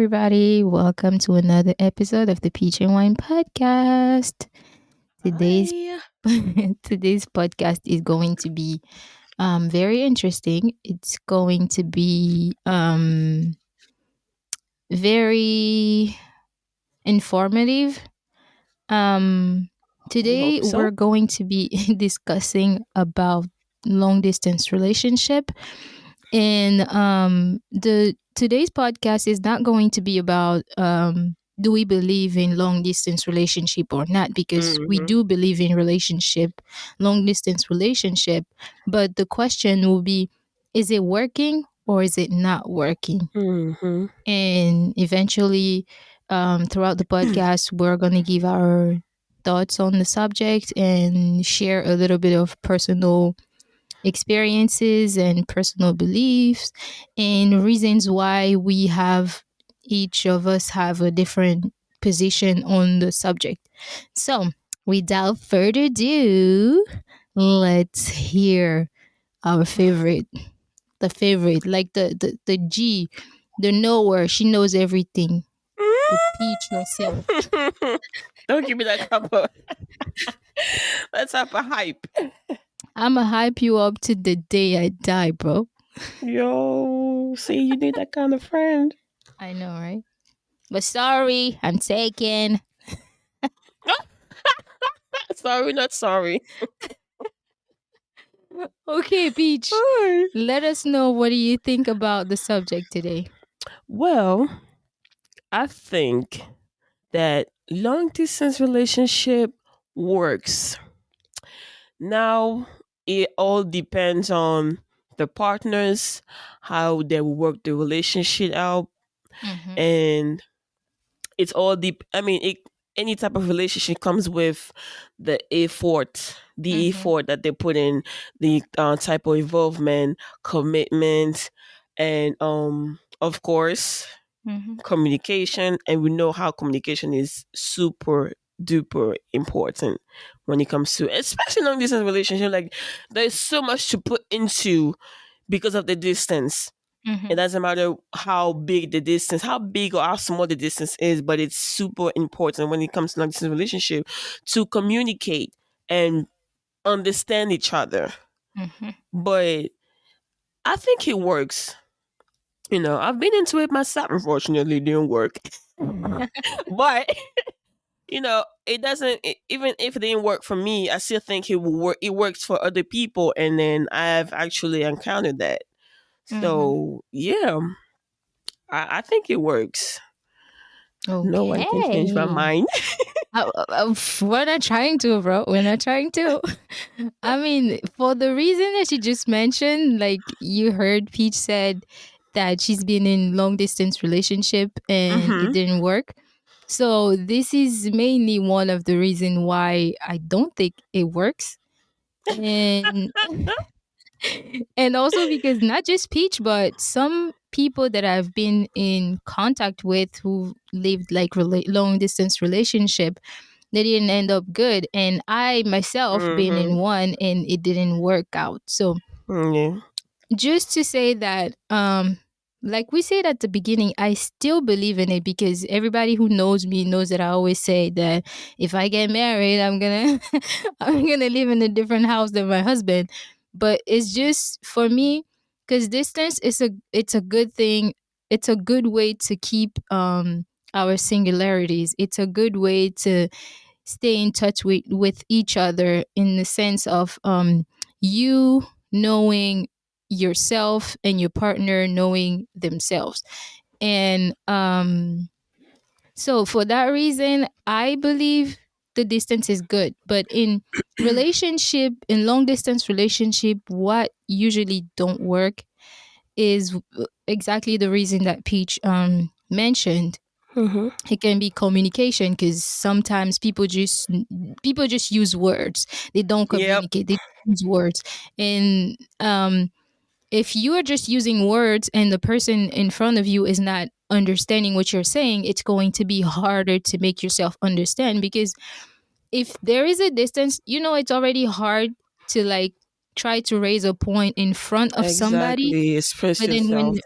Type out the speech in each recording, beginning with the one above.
everybody. Welcome to another episode of the Peach&Wine podcast. Today's Hi. today's podcast is going to be very interesting. It's going to be very informative. Um, We Today hope we're so. going to be discussing about long distance relationship. And the today's podcast is not going to be about do we believe in long distance relationship or not, because we Mm-hmm. do believe in long distance relationship, but the question will be, is it working or is it not working? Mm-hmm. And eventually, throughout the podcast, we're going to give our thoughts on the subject and share a little bit of personal experiences and personal beliefs and reasons why we have each of us have a different position on the subject. So, without further ado, let's hear our favorite, the favorite, like the G, the knower. She knows everything. The Peach herself. Don't give me that couple. Let's have a hype. I'ma hype you up to the day I die, bro. Yo, see, you need that kind of friend. I know, right? But sorry, I'm taken. Sorry, not sorry. Okay, Peach. Hi. Let us know, what do you think about the subject today? Well, I think that long distance relationship works. Now, it all depends on the partners, how they work the relationship out, Mm-hmm. and it's all deep. I mean, any type of relationship comes with the Mm-hmm. effort that they put in, the type of involvement, commitment, and of course, Mm-hmm. communication. And we know how communication is super duper important when it comes to, especially long distance relationship. Like, there's so much to put into because of the distance. Mm-hmm. It doesn't matter how big the distance, how big or how small the distance is, but it's super important when it comes to long distance relationship to communicate and understand each other. Mm-hmm. But I think it works. I've been into it myself. Unfortunately, it didn't work. But it doesn't. Even if it didn't work for me, I still think it will work. It works for other people, and then I've actually encountered that. Mm-hmm. So yeah, I think it works. No one can change my Okay. mind. We're not trying to, bro. We're not trying to. I mean, for the reason that you just mentioned, like you heard Peach said that she's been in long distance relationship and it Mm-hmm. didn't work. So this is mainly one of the reason why I don't think it works. And and also because not just Peach, but some people that I've been in contact with who lived like long distance relationship, they didn't end up good. And I myself been in Mm-hmm. one and it didn't work out. So Yeah. just to say that, like we said at the beginning, I still believe in it because everybody who knows me knows that I always say that if I get married, I'm gonna I'm gonna live in a different house than my husband. But it's just for me, because distance is a good thing. It's a good way to keep our singularities. It's a good way to stay in touch with each other in the sense of you knowing yourself and your partner knowing themselves. And so for that reason, I believe the distance is good. But in long distance relationship, what usually don't work is exactly the reason that Peach mentioned. Mm-hmm. It can be communication, because sometimes people just use words. They don't Yep. communicate. They use words. And if you are just using words and the person in front of you is not understanding what you're saying, it's going to be harder to make yourself understand, because if there is a distance, it's already hard to like try to raise a point in front of somebody. Exactly. Express But then when yourself.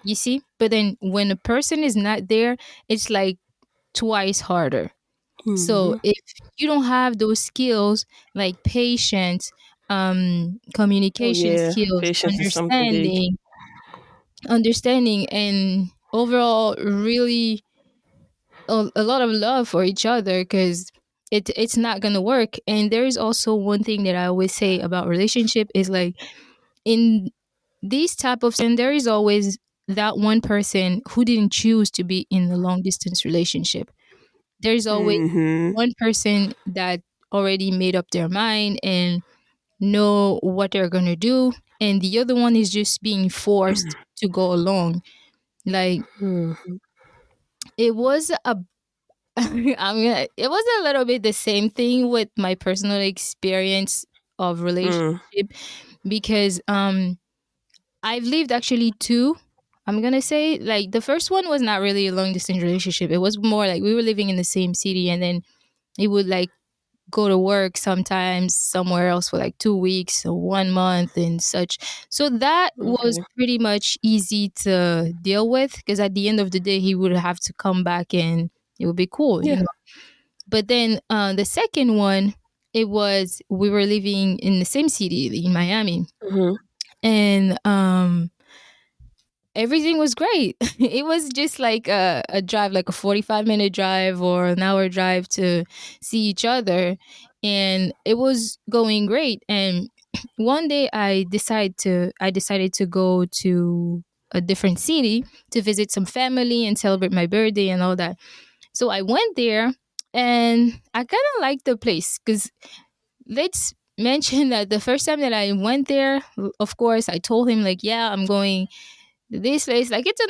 You see? But then when a person is not there, it's like twice harder. So Mhm. if you don't have those skills like patience, Oh communication yeah, skills, patience is something big. understanding and overall really a lot of love for each other, because it's not gonna work. And there is also one thing that I always say about relationship is like, in these type of there is always that one person who didn't choose to be in a long distance relationship. There's always Mhm. one person that already made up their mind and know what they're gonna do, and the other one is just being forced to go along. Like, Mhm. it was a it was a little bit the same thing with my personal experience of Mm. relationship, because I've lived actually two. I'm gonna say, like, the first one was not really a long distance relationship. It was more like we were living in the same city, and then he would like go to work sometimes somewhere else for like 2 weeks or 1 month and such. So that was Okay. pretty much easy to deal with, because at the end of the day, he would have to come back and it would be cool, you Yeah. know. But then the second one, it was we were living in the same city in Miami, Mhm. and everything was great. It was just like a drive, like a 45-minute drive or an hour drive to see each other. And it was going great. And one day I decided to go to a different city to visit some family and celebrate my birthday and all that. So I went there, and I kind of liked the place, because let's mention that the first time that I went there, of course, I told him like, yeah, I'm going this place, like it's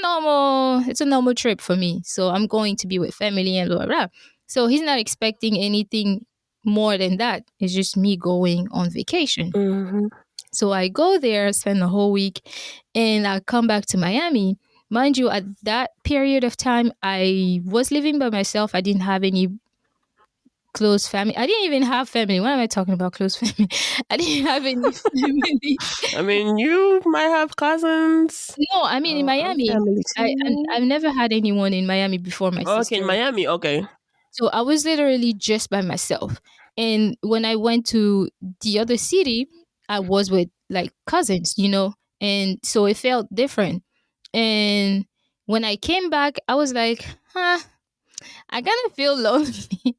a normal trip for me. So I'm going to be with family and blah blah blah. So he's not expecting anything more than that. It's just me going on vacation. Mhm. So I go there, spend the whole week, and I come back to Miami. Mind you, at that period of time, I was living by myself. I didn't have any close family. I didn't even have family. What am I talking about? Close family. I didn't have any family. I mean, you might have cousins No, I mean in and Miami. family too. I've never had anyone in Miami before my Okay, in sister. Miami. Okay. So I was literally just by myself. And when I went to the other city, I was with like cousins, you know, and so it felt different. And when I came back, I was like, huh, I kind of feel lonely.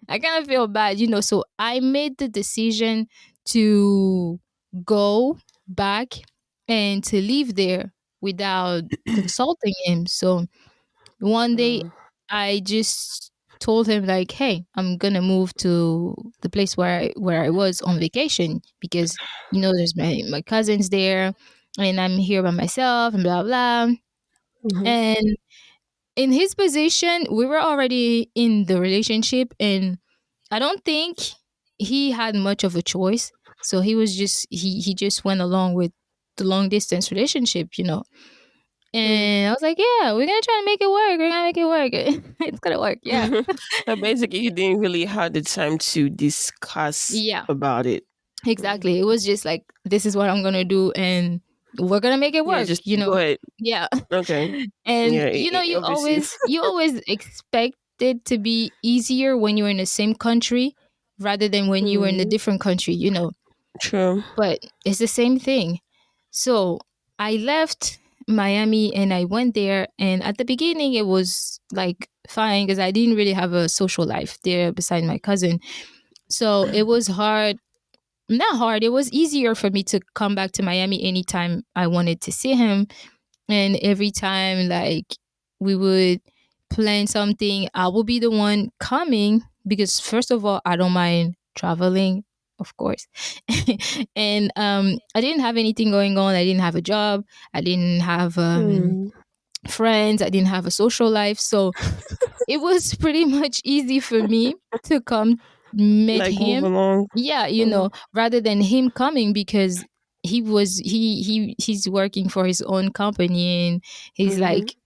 I kind of feel bad, you know. So I made the decision to go back and to live there without consulting him. So one day Mm. I just told him like, "Hey, I'm gonna move to the place where I was on vacation, because you know there's my cousins there, and I'm here by myself and blah blah." Mhm. And in his position, we were already in the relationship, and I don't think he had much of a choice. So he was just he just went along with the long distance relationship, you know. Mm. And I was like, yeah, we're gonna try and make it work. We're gonna make it work. It's gonna work. Yeah. So basically, you didn't really have the time to discuss Yeah. about it. Mm. Exactly. It was just like, this is what I'm gonna do, and we're gonna make it Yeah, work, just you go know. ahead. Yeah. Okay. And Yeah, you know, obviously. you always expect it to be easier when you're in the same country rather than when you were in a Mm. different country, you know. True. But it's the same thing. So I left Miami and I went there. And at the beginning, it was like fine, because I didn't really have a social life there beside my cousin. So it was hard. Not hard. It was easier for me to come back to Miami anytime I wanted to see him. And every time, like, we would plan something, I will be the one coming, because, first of all, I don't mind traveling, of course. And I didn't have anything going on. I didn't have a job. I didn't have Mm. friends. I didn't have a social life. So it was pretty much easy for me to come meet Like move him. along. Yeah, you Mm. know, rather than him coming, because he's working for his own company, and he's Mhm. like,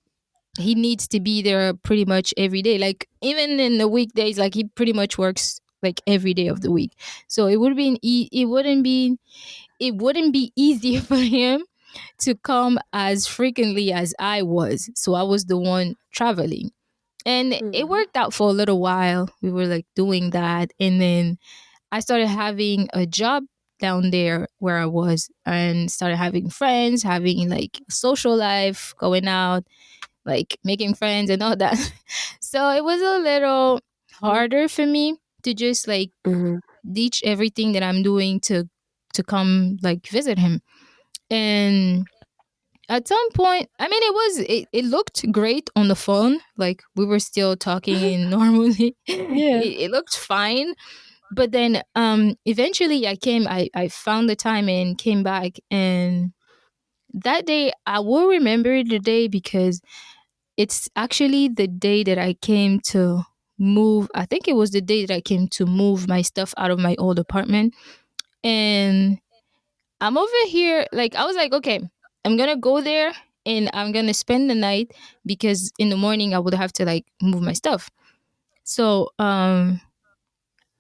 he needs to be there pretty much every day. Like, even in the weekdays, like, he pretty much works like every day of the week. So it wouldn't be easy for him to come as frequently as I was. So I was the one traveling. And it Mhm. worked out for a little while. We were like doing that. And then I started having a job down there where I was and started having friends, having like social life, going out, like making friends and all that. So it was a little harder for me to just like Mhm. ditch everything that I'm doing to come like visit him. And at some point, I mean, it looked great on the phone. Like we were still talking normally. Yeah. It looked fine. But then eventually I found the time and came back. And that day, I will remember the day because it's actually the day that I came to move. I think it was the day that I came to move my stuff out of my old apartment. And I'm over here, like, I was like, okay, I'm gonna go there and I'm gonna spend the night because in the morning I would have to like move my stuff. So,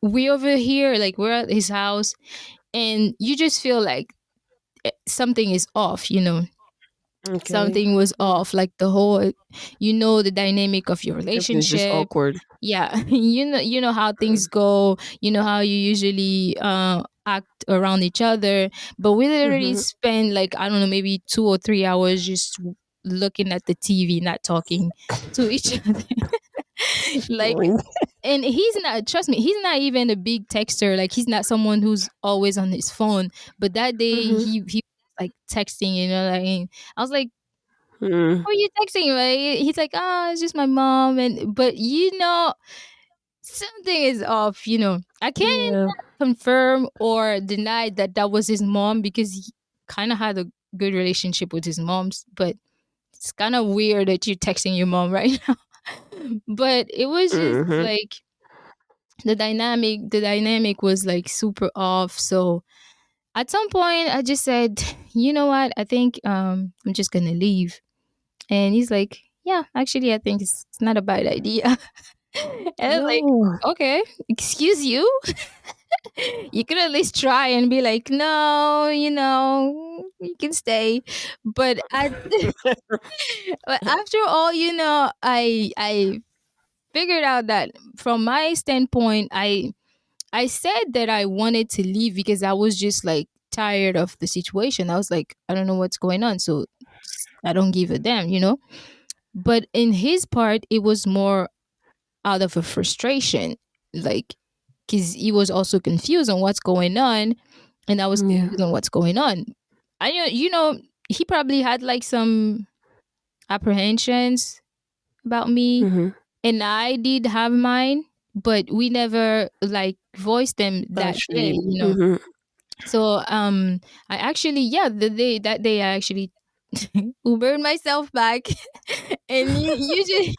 we over here, like, we're at his house, and you just feel like something is off, Okay. something was Mm. off, like the whole, the dynamic of your Everything's just relationship. awkward. Yeah, you know how things go, you know how you usually act around each other, but we literally Mhm. spend like, I don't know, maybe 2 or 3 hours just looking at the TV, not talking to each other. Like, Boring. and he's not, trust me, he's not even a big texter. Like, he's not someone who's always on his phone. But that day Mhm. he was like texting, like, I was like, Mm. who are you texting? Right? He's like, it's just my mom. And but something is off. I can't Yeah. confirm or deny that that was his mom because he kind of had a good relationship with his moms, but it's kind of weird that you're texting your mom right now. But it was just Mhm. like the dynamic was like super off. So at some point I just said, you know what, I think I'm just gonna leave. And he's like, yeah, actually I think it's not a bad idea. And I was like, No. okay, excuse you. You could at least try and be like, no, you can stay. But but after all, I figured out that from my standpoint, I said that I wanted to leave because I was just like tired of the situation. I was like, I don't know what's going on, so I don't give a damn. But in his part, it was more out of a frustration, like, because he was also confused on what's going on, and I was Yeah. confused on what's going on. I he probably had like some apprehensions about me, Mhm. and I did have mine, but we never like voiced them that day. Actually. Mhm. So I actually, yeah, that day I actually Ubered myself back. And usually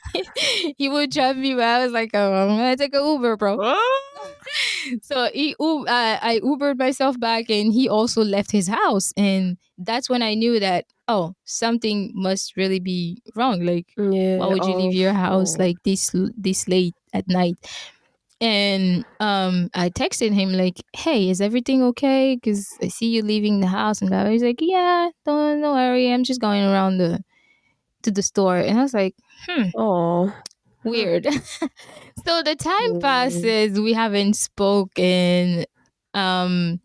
he would drive me back. I was like, oh, I'm gonna take a Uber, bro. Oh. So I Ubered myself back, and he also left his house, and that's when I knew that, oh, something must really be wrong. Like, why Yeah. would you leave your Off. house Oh. like this late at night? And I texted him like, hey, is everything okay? Because I see you leaving the house. And blah, blah. He's like, yeah, don't worry, I'm just going around to the store. And I was like, Oh. weird. So the time Mm. passes, we haven't spoken. Um,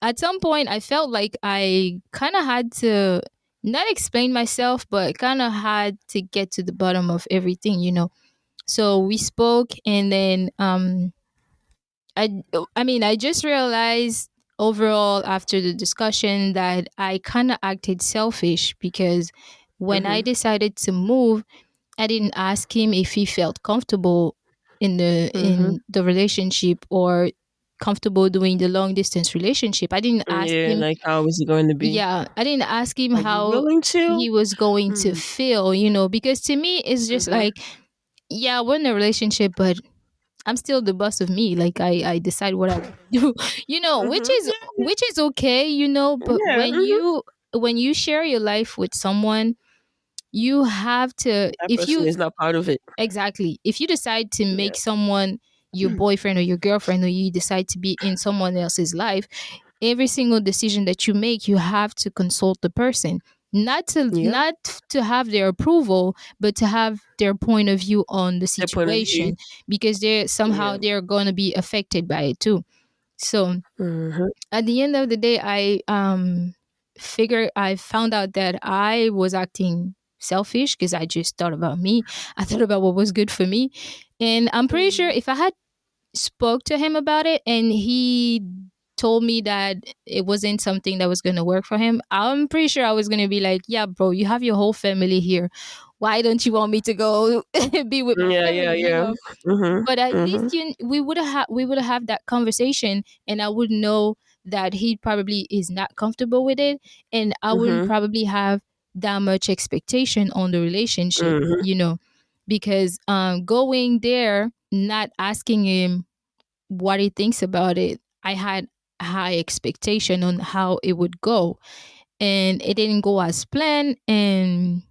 at some point, I felt like I kind of had to not explain myself, but kind of had to get to the bottom of everything. So we spoke, and then I I mean, I just realized overall after the discussion that I kind of acted selfish because when I Mhm. decided to move, I didn't ask him if he felt comfortable in the Mhm. in the relationship or comfortable doing the long distance relationship. I didn't ask Yeah. him. Like, how is it going to be? Yeah, I didn't ask him Are you how willing to? he was going to Mm. feel, because to me it's just Mhm. like, yeah, we're in a relationship, but I'm still the boss of me. Like, I decide what I want to do, which Mhm. is Yeah. which is okay, but Yeah. Mhm. when you share your life with someone, you have to, That if person you is not part of it. exactly, if you decide to Yeah. make someone your boyfriend or your girlfriend, or you decide to be in someone else's life, every single decision that you make, you have to consult the person, Yeah. not to have their approval, but to have their point of view on the Their point of view. situation, because they're Yeah. somehow they're going to be affected by it too. So Mm-hmm. at the end of the day, I found out that I was acting selfish because I just thought about me. I thought about what was good for me. And I'm pretty sure Mm-hmm. if I had spoke to him about it and he told me that it wasn't something that was going to work for him, I'm pretty sure I was going to be like, yeah, bro, you have your whole family here. Why don't you want me to go be with my Yeah, family, yeah, yeah. But at Mm-hmm. least Mm-hmm. we would have that conversation, and I would know that he probably is not comfortable with it, and I wouldn't Mm-hmm. probably have that much expectation on the relationship, Mm-hmm. because going there, not asking him what he thinks about it, I had high expectation on how it would go, and it didn't go as planned. And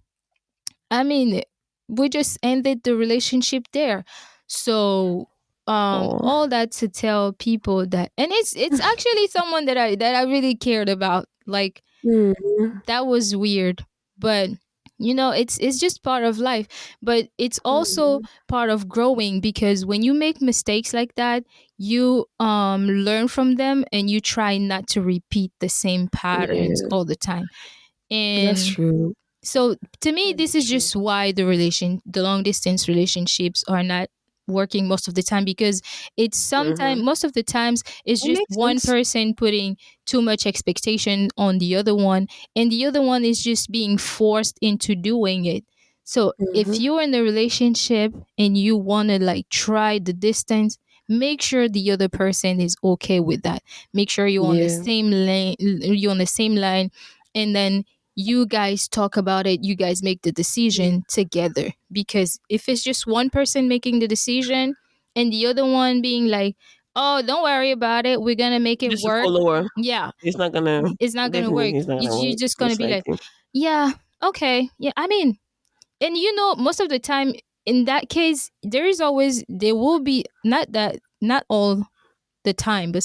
I mean, we just ended the relationship there. So Oh. all that to tell people that, and it's actually someone that I really cared about. Like, Mm-hmm. that was weird, but it's just part of life, but it's also Mm-hmm. part of growing, because when you make mistakes like that, you learn from them and you try not to repeat the same patterns Yeah, all the time. that's And true. so to me, this That's is true. just why the long distance relationships are not working most of the time, because it's Mm-hmm. sometimes most of the times it's It just makes one sense. person putting too much expectation on the other one, and the other one is just being forced into doing it. So if Mm-hmm. you're in a relationship and you want to like try the distance, make sure the other person is okay with that. Make sure Yeah. you're on the same line, and then you guys talk about it, you guys make the Yeah. decision together. Because if it's just one person making the decision and the other one being like, oh, don't worry about it, we're gonna make it Just a work, follower. yeah, It's not gonna. it's not gonna Definitely, work. it's not gonna You're work. just gonna Most be like, likely. yeah, okay, yeah, I mean, and most of the time in that case, there will be, not all the time, but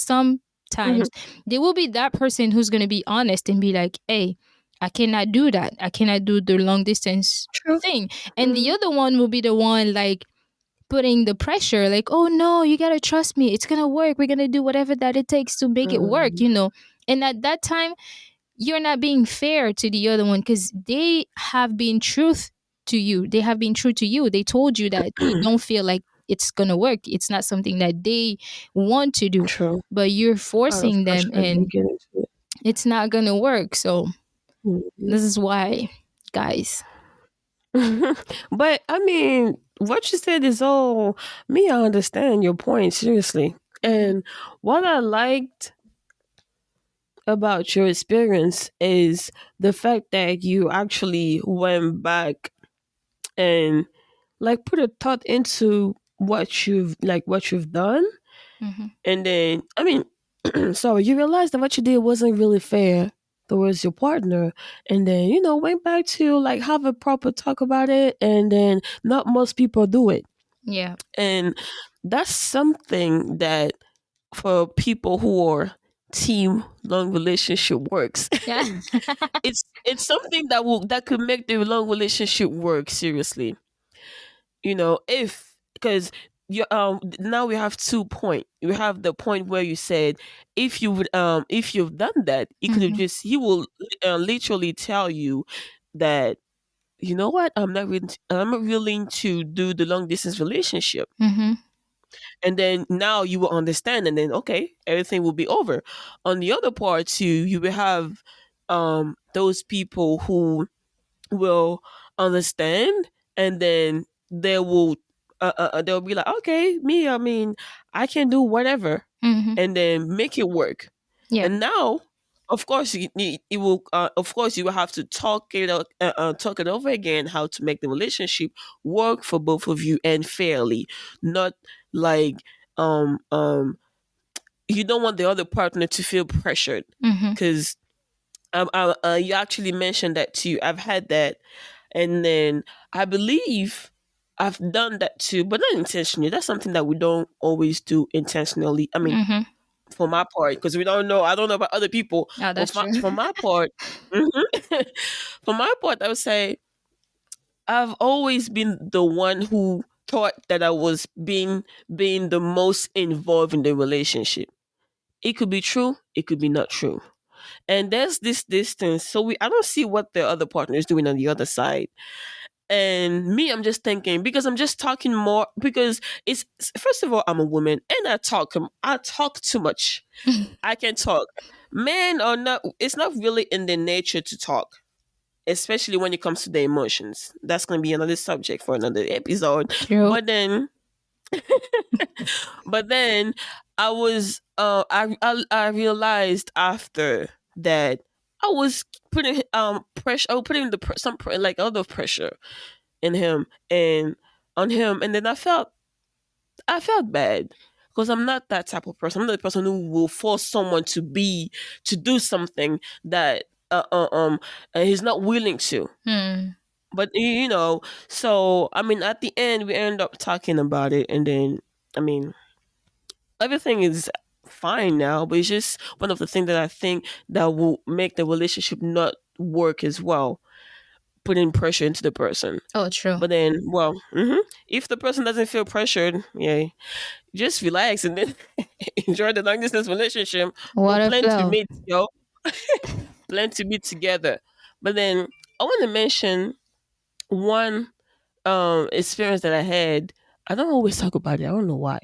Mm-hmm. sometimes there will be that person who's going to be honest and be like, hey, I cannot do that. I cannot do the long distance True. thing. And the Mm-hmm. other one will be the one like putting the pressure, like, oh no, you got to trust me. It's going to work. We're going to do whatever that it takes to make it work. And at that time, you're not being fair to the other one, because they have been truth to you. They have been true to you. They told you that they don't feel like it's gonna work. It's not something that they want to do, True. but you're Out of forcing them, pressure, they and get into it. it's not gonna work. So Mhm. this is why, guys. But I mean, what you said is all me. I understand your point seriously, Hmm. and what I liked about your experience is the fact that you actually went back and like put a thought into what you've done, Hmm. and then I mean, so you realized that what you did wasn't really fair towards your partner, and then went back to like have a proper talk about it, and then not most people do it, Yeah. and that's something that for people who are team long relationship works. Yeah. It's something that could make the long relationship work seriously. If because you now we have 2 point. We have the point where you said if you've done that, he could have Hmm. just he will literally tell you that you know what, I'm not willing to do the long distance relationship, Hmm. and then now you will understand, and then okay, everything will be over. On the other part too, you will have those people who will understand, and then they'll be like, okay, me, I mean, I can do whatever, Hmm. and then make it work. Yeah. And now, of course, it will. Of course, you will have to talk it over again, how to make the relationship work for both of you and fairly, not like um um you don't want the other partner to feel pressured, Hmm. because you actually mentioned that too. I've had that, and then I believe I've done that too, but not intentionally. That's something that we don't always do intentionally. I mean, Hmm. for my part, because we don't know. I don't know about other people, Oh, but that's true. for my part, mhm, for my part, I would say I've always been the one who thought that I was being the most involved in the relationship. It could be true, it could be not true. And there's this distance, so we I don't see what the other partner is doing on the other side. And me, I'm just thinking, because I'm just talking more, because it's, first of all, I'm a woman and I talk too much. I can talk. Men are not, it's not really in their nature to talk, especially when it comes to their emotions. That's going to be another subject for another episode. True. But then, but then I was, I realized after that I was putting pressure, I was putting like a lot of pressure in him and on him, and then I felt bad, because I'm not that type of person. I'm not the person who will force someone to do something that he's not willing to. Hmm. But so I mean, at the end, we end up talking about it, and then I mean, everything is fine now. But it's just one of the things that I think that will make the relationship not work as well. Putting pressure into the person. Oh, true. But then, well, if the person doesn't feel pressured, yeah, just relax and then enjoy the long distance relationship. We'll Water plan to flow. meet, plan to be together. But then I want to mention one experience that I had. I don't always talk about it. I don't know why,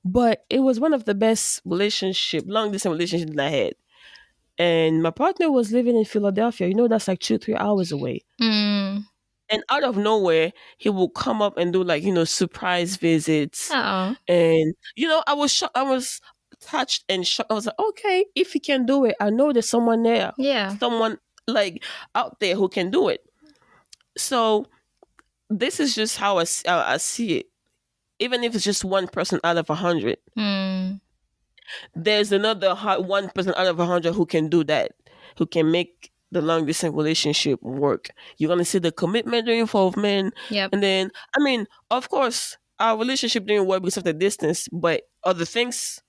but it was one of the best long distance relationship that I had. And my partner was living in Philadelphia. That's like 2-3 hours away. Mm. And out of nowhere, he will come up and do like, surprise visits. Oh, And, I was shocked. I was touched and shocked. I was like, okay, if he can do it, I know there's someone there, yeah. someone like out there who can do it. So this is just how I see it. Even if it's just one person out of 100, Mm. there's another one person out of 100 who can do that, who can make the long distance relationship work. You're gonna see the commitment, the involvement, Yep. and then I mean, of course, our relationship didn't work because of the distance, but other things.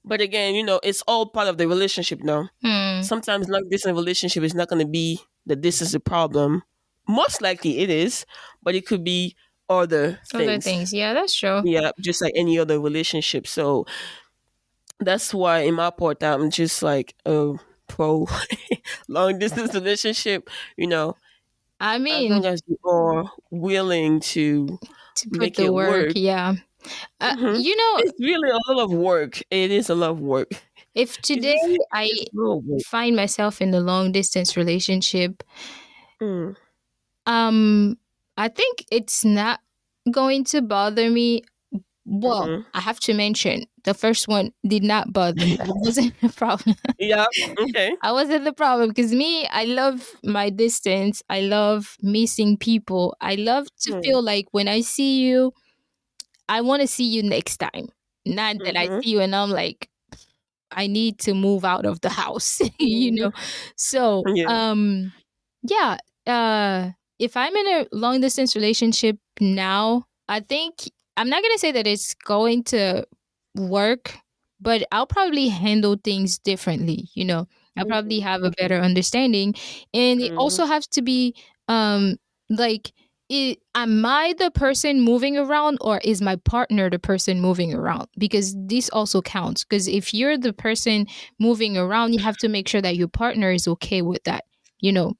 But again, it's all part of the relationship now. Hmm. Sometimes long distance relationship is not gonna be the distance the problem. Most likely it is, but it could be other Other things. things. Yeah, that's true. Yeah, just like any other relationship. So that's why in my part I'm just like a pro long distance relationship, I as long mean, as you are willing to to put make the it work. work. Yeah. hmm You know, It's really a lot of work. It is a lot of work. if It's today just I it's a lot of work. find myself in a long distance relationship, Mm, um, I think it's not going to bother me. Well, hmm I have to mention the first one did not bother me. I wasn't the problem. Yeah. Okay. I wasn't the problem because me, I love my distance. I love missing people. I love to feel like when I see you, I want to see you next time. Not that I Mm-hmm. see you and I'm like, I need to move out of the house, you hmm know. So, Yeah. yeah, if I'm in a long distance relationship now, I think I'm not going to say that it's going to work, but I'll probably handle things differently, you know. I'll probably have a Okay. better understanding, and it hmm also has to be like am I the person moving around or is my partner the person moving around? Because this also counts. Because if you're the person moving around, you have to make sure that your partner is okay with that, you know.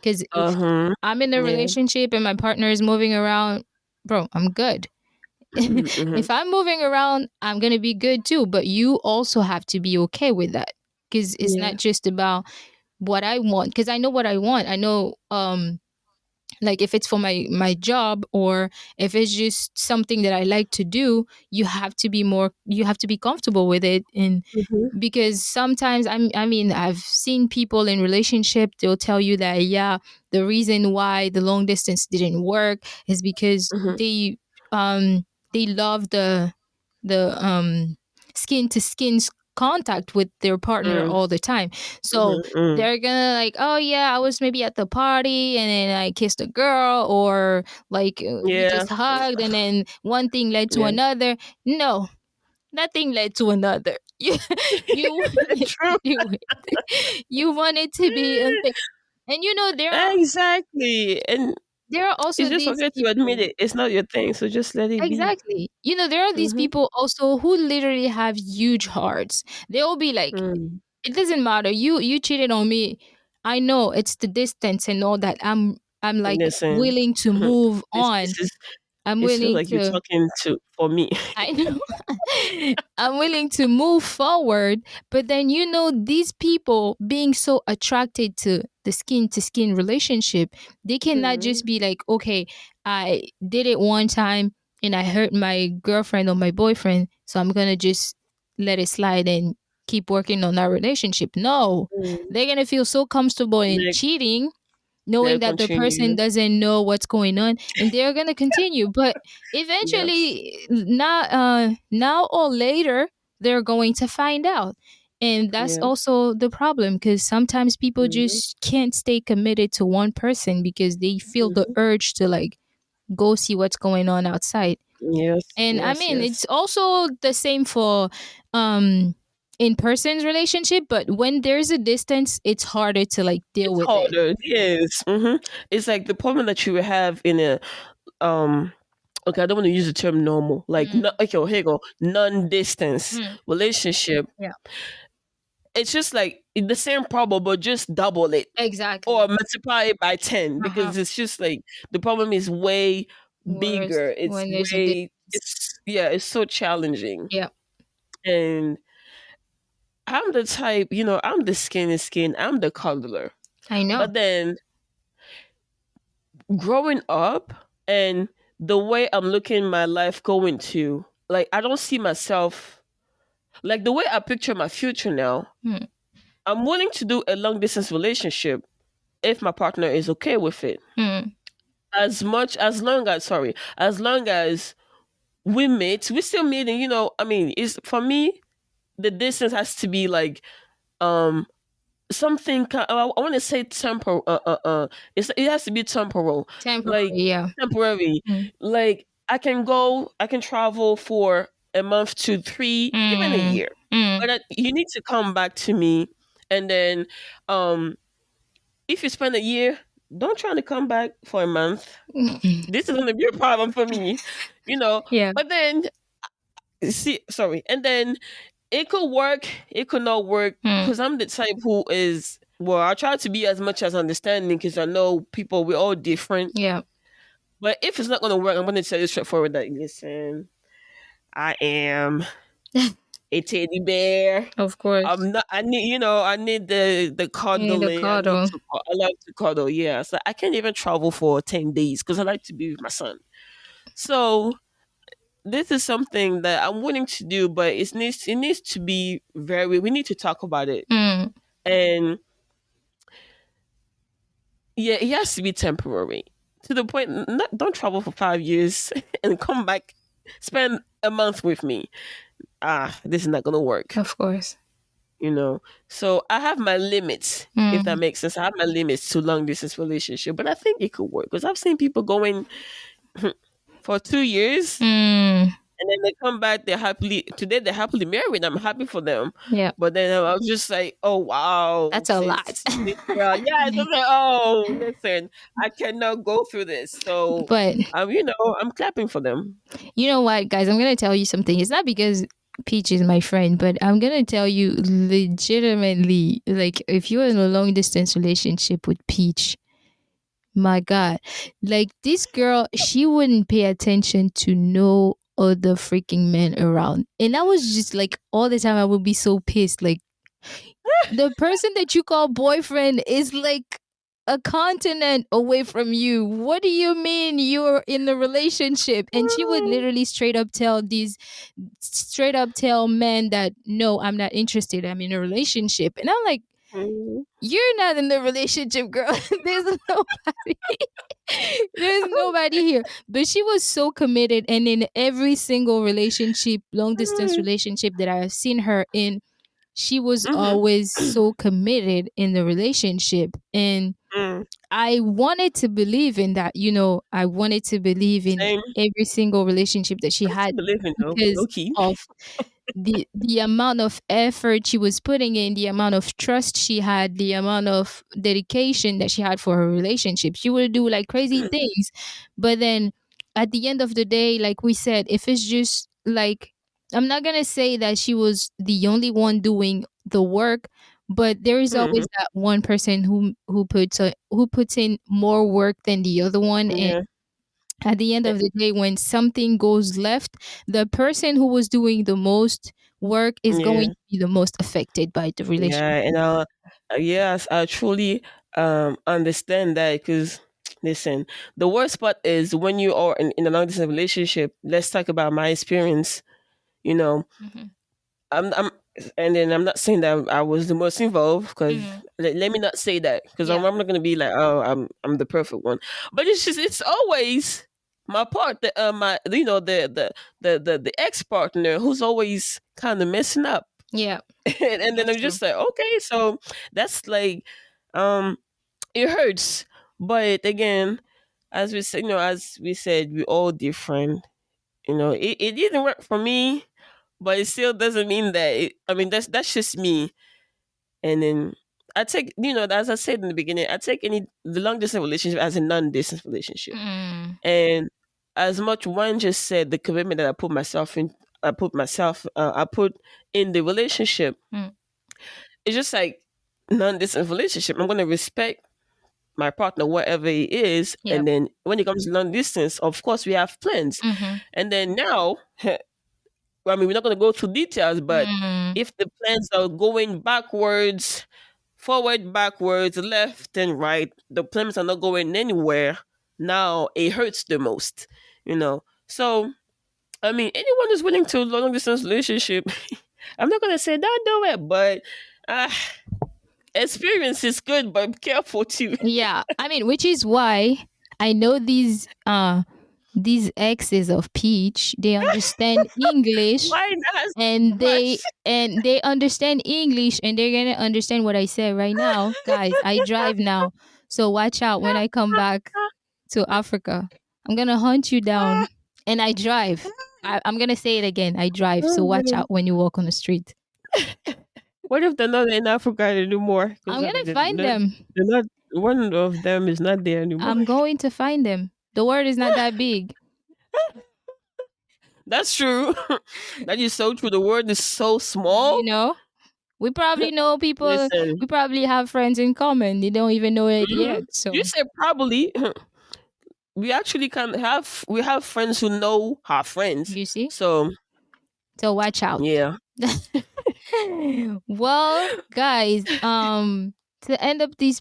Because if Uh-huh. I'm in a Yeah. relationship and my partner is moving around, bro, I'm good. hmm If I'm moving around, I'm going to be good too. But you also have to be okay with that. Because it's Yeah. not just about what I want. Because I know what I want. I know, like if it's for my job or if it's just something that I like to do, you have to be comfortable with it. And hmm because sometimes I mean I've seen people in relationship, they'll tell you that yeah, the reason why the long distance didn't work is because hmm they love the skin to skin contact with their partner mm all the time. So mm they're gonna like, oh yeah, I was maybe at the party and then I kissed a girl, or like we Yeah. just hugged and then one thing led to Yeah. another. No, nothing led to another. you you wanted to True. do it. You want it to be a thing. And Exactly. And there are you also just these forget to admit people. it. It's not your thing, so just let it be. Exactly. There are these Mhm. people also who literally have huge hearts. They'll be like, Mm. it doesn't matter. You cheated on me. I know it's the distance and all that. I'm like Listen, willing to move this on. is I'm it feels willing like you're to talking to for me. I know. I'm willing to move forward, but then these people being so attracted to skin relationship, they cannot just Mhm. be like, okay, I did it one time and I hurt my girlfriend or my boyfriend, so I'm gonna just let it slide and keep working on our relationship. No, Mm. they're gonna feel so comfortable in Let cheating let knowing that the person continue. doesn't know what's going on and they're going to continue, but Yes. eventually now or later they're going to find out. And that's Yeah. also the problem, because sometimes people Mhm. just can't stay committed to one person because they feel the Mhm. urge to like go see what's going on outside. Yes. And I Yes. mean, Yes. it's also the same for um in person's relationship, but when there's a distance, it's harder to like deal It's with it. harder. Yes. It's like the problem that you would have in a um. Okay, I don't want to use the term normal. Like, no, Mm, okay, well, here you go. Non-distance mm, relationship. yeah. It's just like the same problem, but just double it or Exactly. multiply it by 10 Uh-huh. because it's just like the problem is way Worse bigger. It's when there's a way, distance. yeah, it's so challenging. Yeah, And I'm the type, I'm the skin is skin, I'm the cuddler. I know. But then growing up and the way I'm looking my life going to, like, I don't see myself, like, the way I picture my future now, Mm, I'm willing to do a long distance relationship if my partner is okay with it. mm, As long as we meet, we still meeting, I mean, it's for me, the distance has to be like um something I want to say temporal it has to be temporal, temporary, like yeah. temporary. Mm, Like I can travel for a month to 3, even a mm, year, mm. but you need to come back to me. And then um if you spend a year, don't try to come back for a month. This is gonna be a problem for me, Yeah. but then see, sorry, and then it could work, it could not work, Mm, because I'm the type who is, well, I try to be as much as understanding because I know people, we're all different. yeah. But if it's not going to work, I'm going to tell you straightforward that, listen, I am a teddy bear. Of course. I'm not, I need the You need a cuddling. cuddle. I like to cuddle. Yeah. So I can't even travel for 10 days because I like to be with my son. So this is something that I'm willing to do, but it needs to be we need to talk about it. Mm, And yeah, it has to be temporary. To the point, don't travel for 5 years and come back, spend a month with me. This is not gonna work, of course. you know. So I have my limits, if that Mm, makes sense. I have my limits to long distance relationship, but I think it could work because I've seen people going for 2 years mm, and then they come back. They're happily married. I'm happy for them. yeah. But then I was just like, oh wow, That's a lot. this girl, yeah. It's just like, oh, listen, I cannot go through this. So, But I'm clapping for them. you know what, guys? I'm going to tell you something. It's not because Peach is my friend, but I'm going to tell you legitimately, like, if you're in a long distance relationship with Peach, my God. Like this girl, she wouldn't pay attention to no other freaking men around. And I was just like all the time I would be so pissed. Like the person that you call boyfriend is like a continent away from you. What do you mean you're in a relationship? And she would literally straight up tell men that no, I'm not interested. I'm in a relationship. And I'm like, Mhm. you're not in the relationship, girl. There's nobody. There's nobody here. But she was so committed. And in every single relationship, long distance relationship that I've seen her in, she was Mhm. always so committed in the relationship. And Mm. I wanted to believe in that. I wanted to believe in Same. every single relationship that she I still had believe in though, because low key. of the amount of effort she was putting in, the amount of trust she had, the amount of dedication that she had for her relationship. She would do like crazy things. But then at the end of the day, like we said, if it's just like, I'm not gonna say that she was the only one doing the work, but there is always Mhm. that one person who puts in more work than the other one. And Yeah. at the end Eh, of the day, when something goes left, the person who was doing the most work is going yeah. to be the most affected by the Yeah. relationship. And yes, I truly understand that because listen, the worst part is when you are in a long distance relationship. Let's talk about my experience. You know, Mhm. I'm and then I'm not saying that I was the most involved because Mhm. let me not say that because Yeah. I'm not gonna be like, oh, I'm the perfect one, but it's just it's always my part that my the ex partner who's always kind of messing up. Yeah. And then That's I'm true. just like, okay, so that's like um it hurts, but again, as we said, as we said, we're all different. It didn't work for me, but it still doesn't mean that I mean that's just me. And then I take, as I said in the beginning, I take any the long distance relationship as a non-distance relationship. Mm. And as much one just said, the commitment that I put in the relationship, Mm. it's just like non-distance relationship. I'm gonna respect my partner, whatever he is, Yep. and then when it comes to long distance, of course we have plans. Mhm. And then now well, I mean, we're not going to go through details, but Mm. if the plans are going backwards, forward, backwards, left and right, the plans are not going anywhere. Now it hurts the most, you know. So, I mean, anyone who's willing to long distance relationship, I'm not going to say don't do it, but uh, experience is good, but be careful too. Yeah. I mean, which is why I know these exes of Peach, they understand English, Why not and much? they understand English, and they're gonna understand what I said right now. Guys, I drive now. So watch out when I come back to Africa. I'm gonna hunt you down. And I drive. I'm gonna say it again. I drive. So Oh, watch man. out when you walk on the street. What if they're not in Africa anymore? Because I'm gonna find them. they're not. One of them is not there anymore. I'm going to find them. The world is not that big. That's true. That is so true. The world is so You small. know? We probably know people, Listen, we probably have friends in common. They don't even know it mhm. yet. You So said probably. We actually can have we have friends who know our friends. you see? So So watch out. yeah, Well, guys, to end up this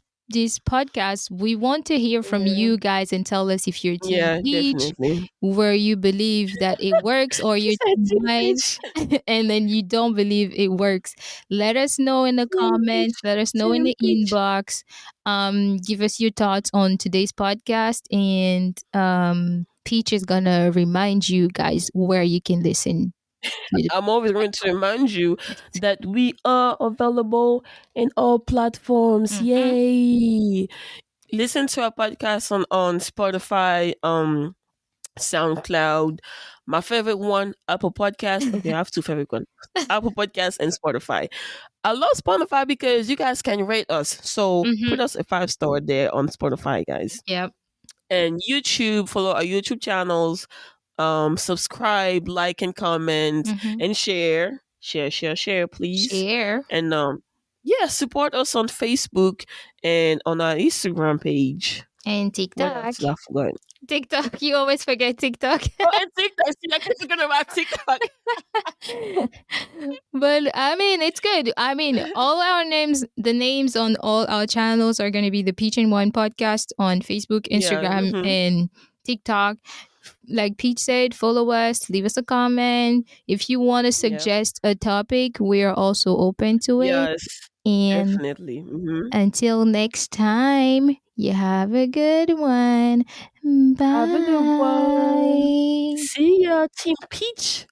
podcast, we want to hear from yeah, you guys and tell us if you're team yeah, Peach, definitely. where you believe that it works, or She you're said team Team Wine, Peach, and then you don't believe it works. Let us know in the Team comments. Peach, Let us know in Team the Peach. inbox. Give us your thoughts on today's podcast, and Peach is gonna remind you guys where you can listen to the I'm always going to remind you podcast. that we are available in all platforms. Mhm. Yay! Listen to our podcast on Spotify, SoundCloud. My favorite one, Apple Podcast. Okay, I have two favorite ones: Apple Podcast and Spotify. I love Spotify because you guys can rate us. So Mhm. put us a 5 star there on Spotify, guys. Yep. And YouTube, follow our YouTube channels. Subscribe, like, and comment, Mhm. and share, please. Share. And yeah, support us on Facebook and on our Instagram page. And What TikTok. else did I forget? TikTok. You always forget TikTok. Oh, and TikTok. See, I keep forgetting about TikTok. But I mean, it's good. I mean, all our names, the names on all our channels are going to be the Peach and Wine podcast on Facebook, Yeah. Instagram, and TikTok. Like Peach said, follow us, leave us a comment. If you want to Yeah. suggest a topic, we are also open to it. Yes. And Definitely. until next time, you have a good one. Have a good one. Bye. See ya, Team Peach.